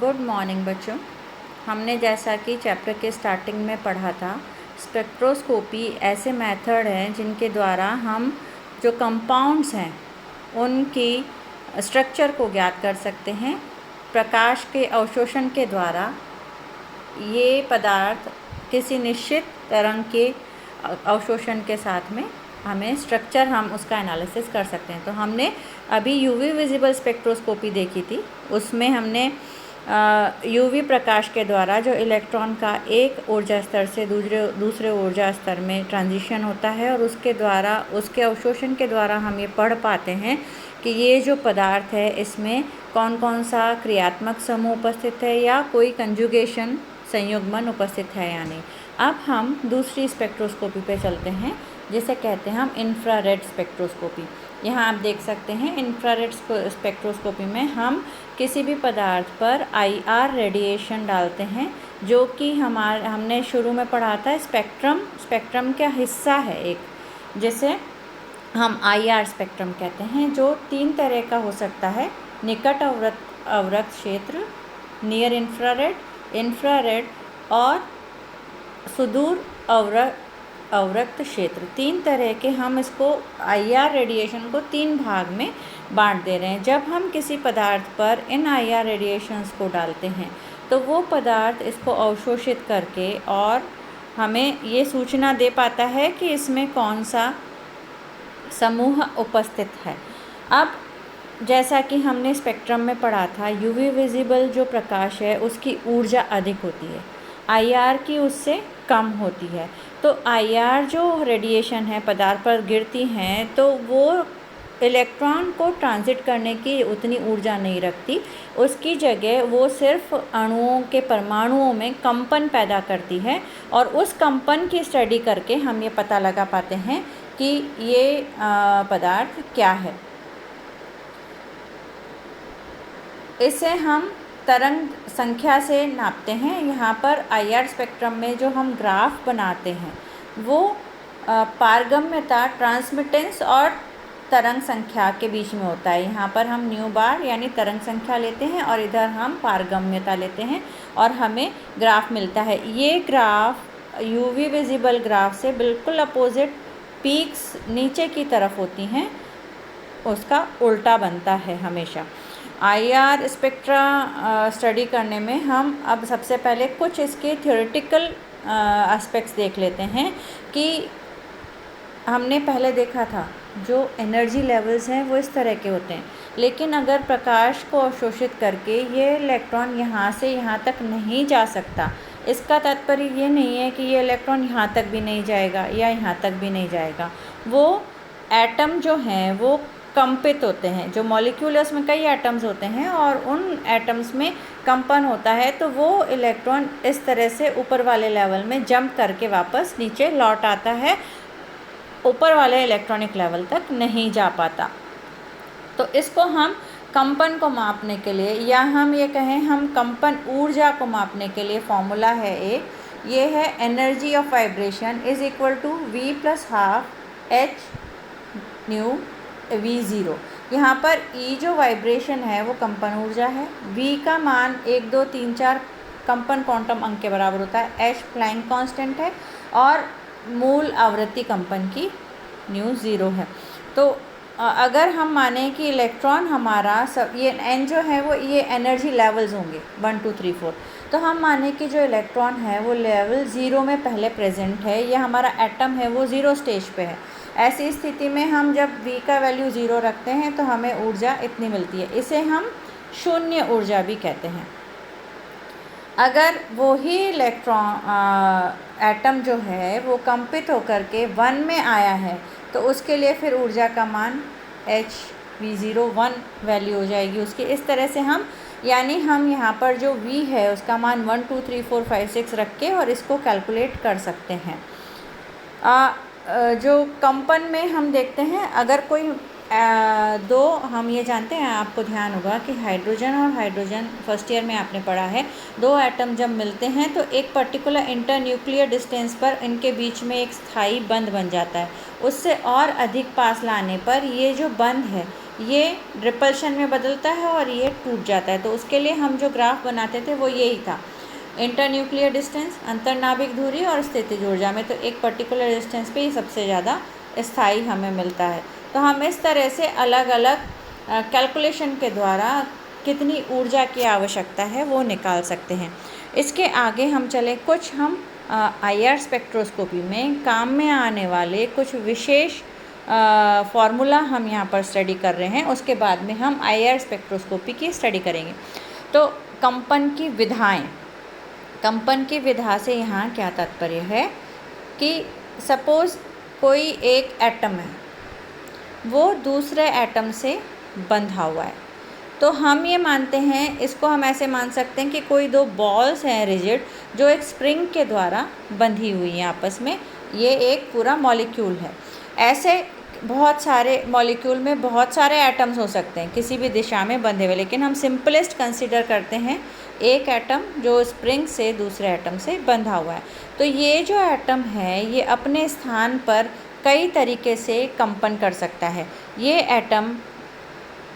Good morning बच्चों। हमने जैसा कि चैप्टर के स्टार्टिंग में पढ़ा था, स्पेक्ट्रोस्कोपी ऐसे मेथड हैं जिनके द्वारा हम जो कंपाउंड्स हैं उनकी स्ट्रक्चर को ज्ञात कर सकते हैं। प्रकाश के अवशोषण के द्वारा ये पदार्थ किसी निश्चित तरंग के अवशोषण के साथ में हमें स्ट्रक्चर हम उसका एनालिसिस कर सकते हैं। तो हमने अभी यूवी विजिबल स्पेक्ट्रोस्कोपी देखी थी। उसमें हमने यूवी प्रकाश के द्वारा जो इलेक्ट्रॉन का एक ऊर्जा स्तर से दूसरे ऊर्जा स्तर में ट्रांजिशन होता है और उसके द्वारा उसके अवशोषण के द्वारा हम ये पढ़ पाते हैं कि ये जो पदार्थ है इसमें कौन कौन सा क्रियात्मक समूह उपस्थित है या कोई कंजुगेशन संयुग्मन उपस्थित है या नहीं। अब हम दूसरी स्पेक्ट्रोस्कोपी पे चलते हैं जिसे कहते हैं हम इंफ्रारेड स्पेक्ट्रोस्कोपी। यहाँ आप देख सकते हैं इंफ्रारेड स्पेक्ट्रोस्कोपी में हम किसी भी पदार्थ पर आईआर रेडिएशन डालते हैं, जो कि हमने शुरू में पढ़ा था स्पेक्ट्रम का हिस्सा है एक, जिसे हम आईआर स्पेक्ट्रम कहते हैं, जो 3 तरह का हो सकता है। निकट अवरक्त क्षेत्र, नियर इंफ्रारेड और सुदूर अवरक्त क्षेत्र। 3 तरह के हम इसको आईआर रेडिएशन को 3 भाग में बांट दे रहे हैं। जब हम किसी पदार्थ पर इन आईआर रेडिएशंस को डालते हैं तो वो पदार्थ इसको अवशोषित करके और हमें ये सूचना दे पाता है कि इसमें कौन सा समूह उपस्थित है। अब जैसा कि हमने स्पेक्ट्रम में पढ़ा था, यूवी विजिबल जो प्रकाश है उसकी ऊर्जा अधिक होती है, आईआर की उससे कम होती है। तो आईआर जो रेडिएशन है पदार्थ पर गिरती हैं तो वो इलेक्ट्रॉन को ट्रांजिट करने की उतनी ऊर्जा नहीं रखती, उसकी जगह वो सिर्फ अणुओं के परमाणुओं में कंपन पैदा करती है और उस कंपन की स्टडी करके हम ये पता लगा पाते हैं कि ये पदार्थ क्या है। इसे हम तरंग संख्या से नापते हैं। यहाँ पर आईआर स्पेक्ट्रम में जो हम ग्राफ बनाते हैं वो पारगम्यता, ट्रांसमिटेंस और तरंग संख्या के बीच में होता है। यहाँ पर हम न्यू बार यानी तरंग संख्या लेते हैं और इधर हम पारगम्यता लेते हैं और हमें ग्राफ मिलता है। ये ग्राफ यूवी विजिबल ग्राफ से बिल्कुल अपोजिट पीक्स नीचे की तरफ होती हैं, उसका उल्टा बनता है हमेशा। आईआर स्पेक्ट्रा स्टडी करने में हम अब सबसे पहले कुछ इसके थ्योरेटिकल एस्पेक्ट्स देख लेते हैं कि हमने पहले देखा था जो एनर्जी लेवल्स हैं वो इस तरह के होते हैं, लेकिन अगर प्रकाश को अवशोषित करके ये इलेक्ट्रॉन यहाँ से यहाँ तक नहीं जा सकता, इसका तात्पर्य ये नहीं है कि ये इलेक्ट्रॉन यहाँ तक भी नहीं जाएगा या यहाँ तक भी नहीं जाएगा। वो एटम जो हैं वो कंपित होते हैं, जो मॉलिक्यूल्स में कई एटम्स होते हैं और उन एटम्स में कंपन होता है, तो वो इलेक्ट्रॉन इस तरह से ऊपर वाले लेवल में जंप करके वापस नीचे लौट आता है, ऊपर वाले इलेक्ट्रॉनिक लेवल तक नहीं जा पाता। तो इसको हम कंपन को मापने के लिए या हम ये कहें हम कंपन ऊर्जा को मापने के लिए फॉर्मूला है एक, ये है energy of vibration is equal to V + ½ h nu V0। यहाँ पर E जो वाइब्रेशन है वो कंपन ऊर्जा है, V का मान 1, 2, 3, 4 कंपन क्वांटम अंक के बराबर होता है, h प्लैंक कांस्टेंट है और मूल आवृत्ति कंपन की न्यू 0 है। तो अगर हम माने कि इलेक्ट्रॉन हमारा सब ये n जो है वो ये एनर्जी लेवल्स होंगे 1, 2, 3, 4, तो हम माने कि जो इलेक्ट्रॉन है वो लेवल 0 में पहले प्रेजेंट है, ये हमारा एटम है वो 0 स्टेज पे है। ऐसी स्थिति में हम जब V का वैल्यू 0 रखते हैं तो हमें ऊर्जा इतनी मिलती है, इसे हम शून्य ऊर्जा भी कहते हैं। अगर वो ही एटम जो है वो कंपित होकर के 1 में आया है तो उसके लिए फिर ऊर्जा का मान HV0 1 वैल्यू हो जाएगी उसकी। इस तरह से हम यहाँ पर जो V है उसका मान 1, 2, 3, 4, 5, 6 रख के और इसको कैलकुलेट कर सकते हैं। जो कंपन में हम देखते हैं अगर कोई दो, हम ये जानते हैं, आपको ध्यान होगा कि हाइड्रोजन और हाइड्रोजन फर्स्ट ईयर में आपने पढ़ा है, 2 एटम जब मिलते हैं तो एक पर्टिकुलर इंटरन्यूक्लियर डिस्टेंस पर इनके बीच में एक स्थायी बंध बन जाता है। उससे और अधिक पास लाने पर ये जो बंध है ये रिपल्शन में बदलता है और ये टूट जाता है। तो उसके लिए हम जो ग्राफ बनाते थे वो यही था, इंटरन्यूक्लियर डिस्टेंस, अंतर्नाभिक दूरी और स्थितिज ऊर्जा में। तो एक पर्टिकुलर डिस्टेंस पे ही सबसे ज़्यादा स्थायी हमें मिलता है। तो हम इस तरह से अलग अलग कैलकुलेशन के द्वारा कितनी ऊर्जा की आवश्यकता है वो निकाल सकते हैं। इसके आगे हम चले, कुछ हम IR स्पेक्ट्रोस्कोपी में काम में आने वाले कुछ विशेष फार्मूला हम यहाँ पर स्टडी कर रहे हैं। उसके बाद में हम IR स्पेक्ट्रोस्कोपी की स्टडी करेंगे। तो कंपन की विधाएं, कंपन की विधा से यहाँ क्या तात्पर्य है कि सपोज़ कोई एक एटम है, वो दूसरे एटम से बंधा हुआ है। तो हम ये मानते हैं, इसको हम ऐसे मान सकते हैं कि कोई दो बॉल्स हैं रिजिड, जो एक स्प्रिंग के द्वारा बंधी हुई हैं आपस में। ये एक पूरा मॉलिक्यूल है। ऐसे बहुत सारे मॉलिक्यूल में बहुत सारे एटम्स हो सकते हैं किसी भी दिशा में बंधे हुए, लेकिन हम सिंपलेस्ट कंसीडर करते हैं एक एटम जो स्प्रिंग से दूसरे एटम से बंधा हुआ है। तो ये जो एटम है ये अपने स्थान पर कई तरीके से कंपन कर सकता है। ये एटम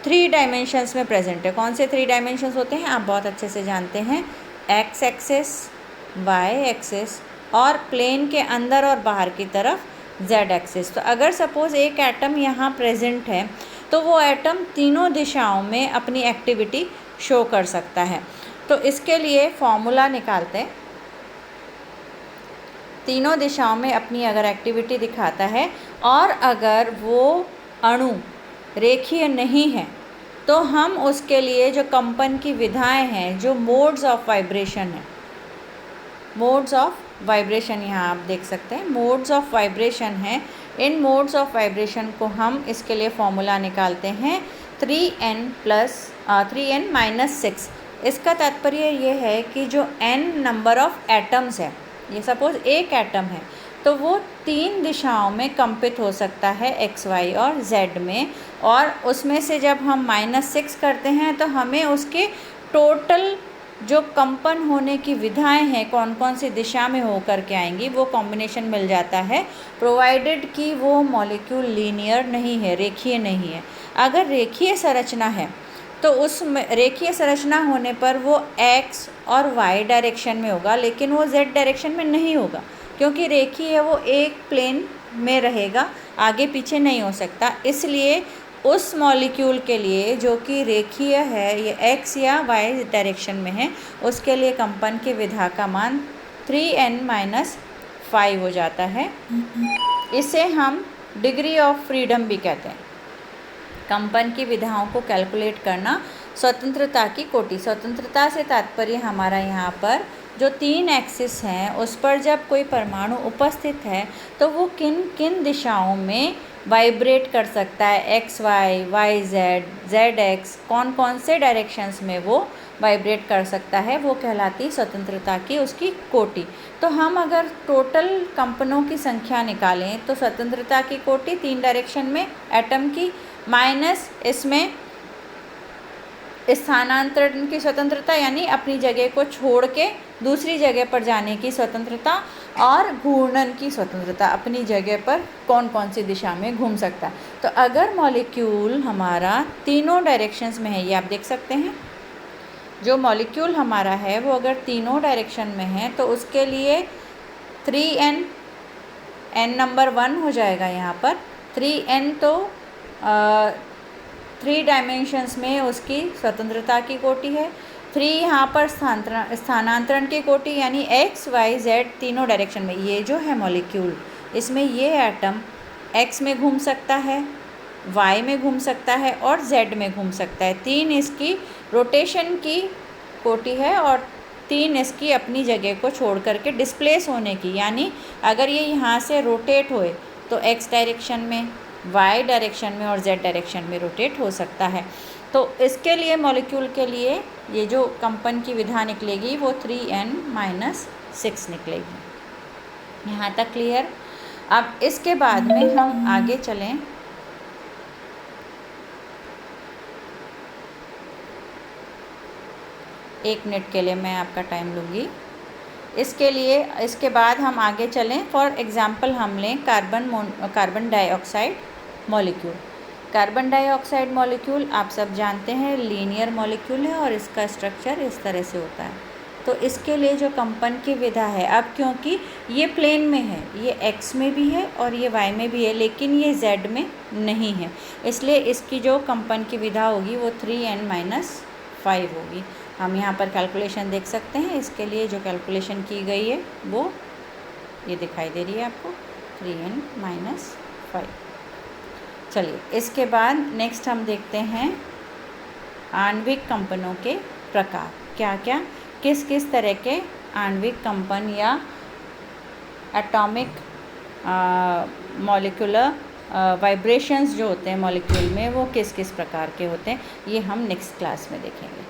3 डायमेंशंस में प्रेजेंट है। कौन से 3 डायमेंशंस होते हैं आप बहुत अच्छे से जानते हैं, एक्स एक्सिस, वाई एक्सिस और प्लेन के अंदर और बाहर की तरफ जेड एक्सिस। तो अगर सपोज़ एक एटम यहाँ प्रेजेंट है तो वो एटम तीनों दिशाओं में अपनी एक्टिविटी शो कर सकता है। तो इसके लिए फॉर्मूला निकालते हैं। तीनों दिशाओं में अपनी अगर एक्टिविटी दिखाता है और अगर वो अणु रेखीय नहीं है तो हम उसके लिए जो कंपन की विधाएं हैं, जो मोड्स ऑफ वाइब्रेशन है, मोड्स ऑफ वाइब्रेशन यहाँ आप देख सकते हैं, मोड्स ऑफ वाइब्रेशन है। इन मोड्स ऑफ वाइब्रेशन को हम इसके लिए फॉर्मूला निकालते हैं 3n-6। इसका तात्पर्य ये है कि जो n नंबर ऑफ एटम्स है, ये सपोज़ एक एटम है तो वो 3 दिशाओं में कंपित हो सकता है, x, y और z में। और उसमें से जब हम -6 करते हैं तो हमें उसके टोटल जो कंपन होने की विधाएं हैं, कौन कौन सी दिशा में होकर के आएंगी, वो कॉम्बिनेशन मिल जाता है, प्रोवाइडेड कि वो मॉलिक्यूल लीनियर नहीं है, रेखीय नहीं है। अगर रेखीय संरचना है तो उस रेखीय संरचना होने पर वो x और y डायरेक्शन में होगा, लेकिन वो z डायरेक्शन में नहीं होगा, क्योंकि रेखीय है, वो एक प्लेन में रहेगा, आगे पीछे नहीं हो सकता। इसलिए उस मॉलिक्यूल के लिए जो कि रेखीय है, ये x या y डायरेक्शन में है, उसके लिए कंपन की विधा का मान 3n-5 हो जाता है। इसे हम डिग्री ऑफ फ्रीडम भी कहते हैं। कंपन की विधाओं को कैलकुलेट करना, स्वतंत्रता की कोटि। स्वतंत्रता से तात्पर्य हमारा यहाँ पर जो 3 एक्सिस हैं उस पर जब कोई परमाणु उपस्थित है तो वो किन किन दिशाओं में वाइब्रेट कर सकता है, X Y, Y Z, Z X, कौन कौन से डायरेक्शंस में वो वाइब्रेट कर सकता है, वो कहलाती स्वतंत्रता की उसकी कोटि। तो हम अगर टोटल कंपनों की संख्या निकालें तो स्वतंत्रता की कोटि 3 डायरेक्शन में एटम की, माइनस इसमें स्थानांतरण की स्वतंत्रता, यानी अपनी जगह को छोड़ के दूसरी जगह पर जाने की स्वतंत्रता, और घूर्णन की स्वतंत्रता, अपनी जगह पर कौन कौन सी दिशा में घूम सकता है। तो अगर मॉलिक्यूल हमारा तीनों डायरेक्शंस में है, ये आप देख सकते हैं, जो मॉलिक्यूल हमारा है वो अगर तीनों डायरेक्शन में है तो उसके लिए 3n, n नंबर 1 हो जाएगा यहाँ पर। 3n तो 3 डायमेंशंस में उसकी स्वतंत्रता की कोटि है। 3 यहाँ पर स्थानांतरण की कोटि, यानी x, y, z तीनों डायरेक्शन में। ये जो है मॉलिक्यूल, इसमें ये एटम x में घूम सकता है, y में घूम सकता है और z में घूम सकता है। 3 इसकी रोटेशन की कोटि है और 3 इसकी अपनी जगह को छोड़ करके डिस्प्लेस होने की, यानी अगर ये यहाँ से रोटेट होए तो x डायरेक्शन में, y डायरेक्शन में और z डायरेक्शन में रोटेट हो सकता है। तो इसके लिए मॉलिक्यूल के लिए ये जो कंपन की विधा निकलेगी वो 3n-6 निकलेगी। यहाँ तक क्लियर। अब इसके बाद में हम आगे चलें। एक मिनट के लिए मैं आपका टाइम लूँगी। इसके बाद हम आगे चलें। फॉर एग्ज़ाम्पल हम लें carbon dioxide molecule. Carbon dioxide molecule आप सब जानते हैं लीनियर मॉलिक्यूल है और इसका स्ट्रक्चर इस तरह से होता है। तो इसके लिए जो कंपन की विधा है, अब क्योंकि ये प्लेन में है, ये एक्स में भी है और ये वाई में भी है, लेकिन ये जेड में नहीं है, इसलिए इसकी जो कंपन की विधा होगी वो 3n-5 होगी। हम यहाँ पर कैलकुलेशन देख सकते हैं, इसके लिए जो कैलकुलेशन की गई है वो ये दिखाई दे रही है आपको, 3n-5। चलिए इसके बाद नेक्स्ट हम देखते हैं आणविक कंपनों के प्रकार, क्या क्या किस किस तरह के आणविक कंपन या एटॉमिक मॉलिक्यूलर वाइब्रेशंस जो होते हैं मॉलिक्यूल में वो किस किस प्रकार के होते हैं, ये हम नेक्स्ट क्लास में देखेंगे।